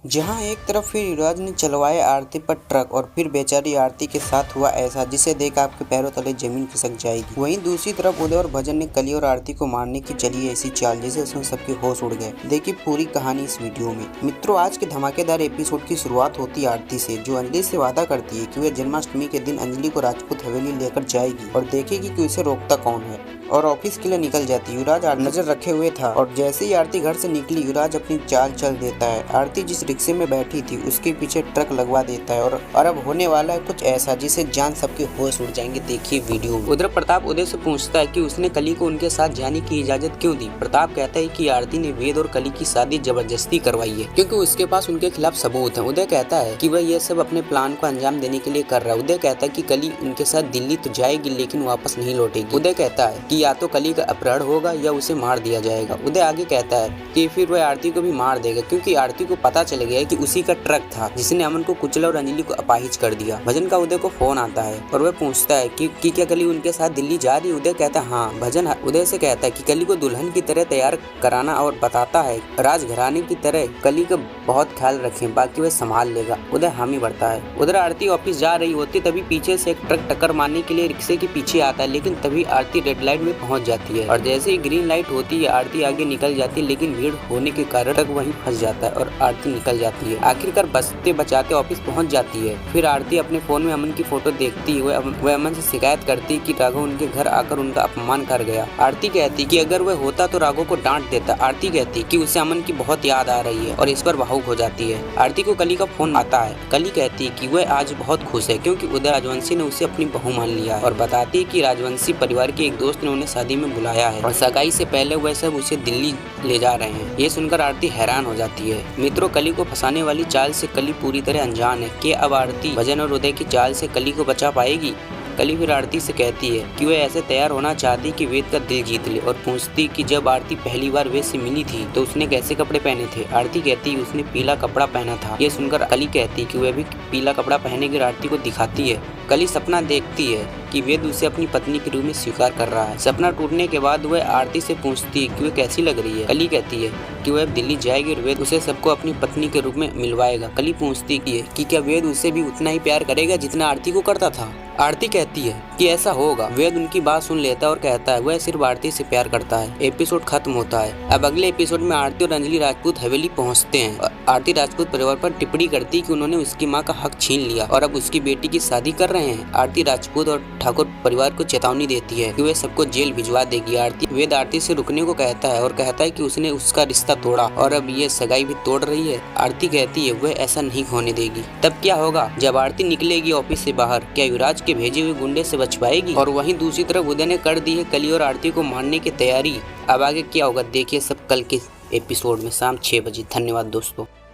जहां एक तरफ फिर युवराज ने चलवाया आरती पर ट्रक और फिर बेचारी आरती के साथ हुआ ऐसा जिसे देख आपके पैरों तले जमीन खिसक जाएगी। वहीं दूसरी तरफ उदय और भजन ने कली और आरती को मारने की चली ऐसी चाल जिसे उसमें सबके होश उड़ गए। देखिए पूरी कहानी इस वीडियो में। मित्रों, आज के धमाकेदार एपिसोड की शुरुआत होती है आरती से, जो अंजलि से वादा करती है कि वह जन्माष्टमी के दिन अंजलि को राजपूत हवेली लेकर जाएगी और देखेगी कि उसे रोकता कौन है, और ऑफिस के लिए निकल जाती है। युवराज नजर रखे हुए था और जैसे ही आरती घर से निकली युवराज अपनी चाल चल देता है। आरती जिस रिक्शे में बैठी थी उसके पीछे ट्रक लगवा देता है और अब होने वाला है कुछ ऐसा जिसे जान सबके होश उड़ जाएंगे। देखिए वीडियो। उधर प्रताप उदय से पूछता है कि उसने कली को उनके साथ जाने की इजाजत क्यों दी। प्रताप कहता है कि आरती ने वेद और कली की शादी जबरदस्ती करवाई है क्योंकि उसके पास उनके खिलाफ सबूत है। उदय कहता है कि वह यह सब अपने प्लान को अंजाम देने के लिए कर रहा है। उदय कहता है कि कली उनके साथ दिल्ली तो जाएगी लेकिन वापस नहीं लौटेगी। उदय कहता है कि या तो कली का अपहरण होगा या उसे मार दिया जाएगा। उदय आगे कहता है कि फिर वह आरती को भी मार देगा क्योंकि आरती को पता चल गया है कि उसी का ट्रक था जिसने अमन को कुचला और अंजलि को अपाहिज कर दिया। भजन का उदय को फोन आता है और वह पूछता है कि क्या कली उनके साथ दिल्ली जा रही है। उदय कहता है हाँ। भजन उदय से कहता है कि कली को दुल्हन की तरह तैयार कराना और बताता है राजघराने की तरह कली का बहुत ख्याल रखें, बाकी वह संभाल लेगा। उदय हामी भरता है। उधर आरती ऑफिस जा रही होती तभी पीछे से एक ट्रक टक्कर मारने के लिए रिक्शे के पीछे आता है, लेकिन तभी आरती रेड लाइट में पहुंच जाती है और जैसे ही ग्रीन लाइट होती है आरती आगे निकल जाती है, लेकिन भीड़ होने के कारण ट्रक वहीं फंस जाता है और आरती निकल जाती है। आखिरकार बचते बचाते ऑफिस पहुंच जाती है। फिर आरती अपने फोन में अमन की फोटो देखती है। वह अमन से शिकायत करती है कि राघव उनके घर आकर उनका अपमान कर गया। आरती कहती कि अगर वह होता तो राघव को डांट देता। आरती कहती कि उसे अमन की बहुत याद आ रही है और इस पर भावुक हो जाती है। आरती को कली का फोन आता है। कली कहती कि वह आज बहुत खुश है क्योंकि उदय राजवंशी ने उसे अपनी बहू मान लिया है और बताती है कि राजवंशी परिवार के एक दोस्त ने उन्हें शादी में बुलाया है और सगाई से पहले वह सब उसे दिल्ली ले जा रहे हैं। ये सुनकर आरती हैरान हो जाती है। मित्रों, कली को फंसाने वाली चाल से कली पूरी तरह अनजान है कि अब आरती भजन और उदय की चाल से कली को बचा पाएगी। कली फिर आरती से कहती है कि वह ऐसे तैयार होना चाहती कि वेद का दिल जीत ले और पूछती कि जब आरती पहली बार वेद से मिली थी तो उसने कैसे कपड़े पहने थे। आरती कहती उसने पीला कपड़ा पहना था। ये सुनकर कली कहती कि वह भी पीला कपड़ा पहने की आरती को दिखाती है। कली सपना देखती है कि वेद उसे अपनी पत्नी के रूप में स्वीकार कर रहा है। सपना टूटने के बाद वह आरती से पूछती है कि वह कैसी लग रही है। कली कहती है कि वह अब दिल्ली जाएगी और वेद उसे सबको अपनी पत्नी के रूप में मिलवाएगा। कली पूछती है कि क्या वेद उसे भी उतना ही प्यार करेगा जितना आरती को करता था। आरती कहती है कि ऐसा होगा। वेद उनकी बात सुन लेता है और कहता है वह सिर्फ आरती से प्यार करता है। एपिसोड खत्म होता है। अब अगले एपिसोड में आरती और अंजलि राजपूत हवेली पहुंचते हैं। आरती राजपूत परिवार पर टिप्पणी करती कि उन्होंने उसकी मां का हक छीन लिया और अब उसकी बेटी की शादी कर रहे हैं। आरती राजपूत और ठाकुर परिवार को चेतावनी देती है कि वे सबको जेल भिजवा देगी। वेद आरती से रुकने को कहता है और कहता है कि उसने उसका रिश्ता तोड़ा और अब ये सगाई भी तोड़ रही है। आरती कहती है वह ऐसा नहीं होने देगी। तब क्या होगा जब आरती निकलेगी ऑफिस से बाहर? क्या युवराज के भेजे हुए गुंडे से बच पाएगी? और वहीं दूसरी तरफ उदय ने कर दी है कली और आरती को मारने की तैयारी। अब आगे क्या होगा देखिए सब कल के एपिसोड में शाम 6 बजे। धन्यवाद दोस्तों।